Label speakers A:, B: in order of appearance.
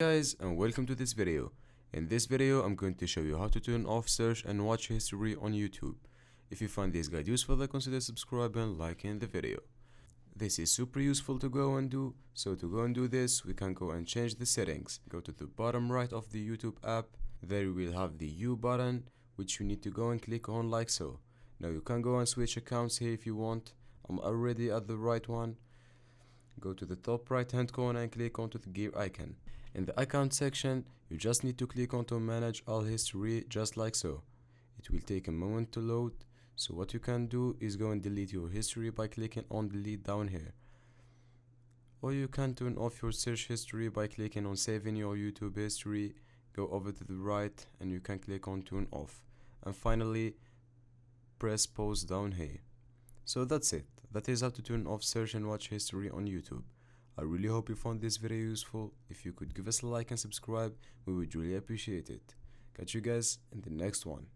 A: Guys, and welcome to this video. In this video I'm going to show you how to turn off search and watch history on YouTube. If you find this guide useful, then consider subscribing and liking the video. This is super useful to go and do. So to go and do this, we can go and change the settings. Go to the bottom right of the YouTube app. There you will have the U button, which you need to go and click on like so. Now you can go and switch accounts here if you want. I'm already at the right one. Go to the top right hand corner and click onto the gear icon. In the account section, you just need to click onto manage all history just like so. It will take a moment to load, so what you can do is go and delete your history by clicking on delete down here. Or you can turn off your search history by clicking on saving your YouTube history. Go over to the right and you can click on turn off. And finally, press pause down here. So that's it. That is how to turn off search and watch history on YouTube. I really hope you found this video useful. If you could give us a like and subscribe, we would really appreciate it. Catch you guys in the next one.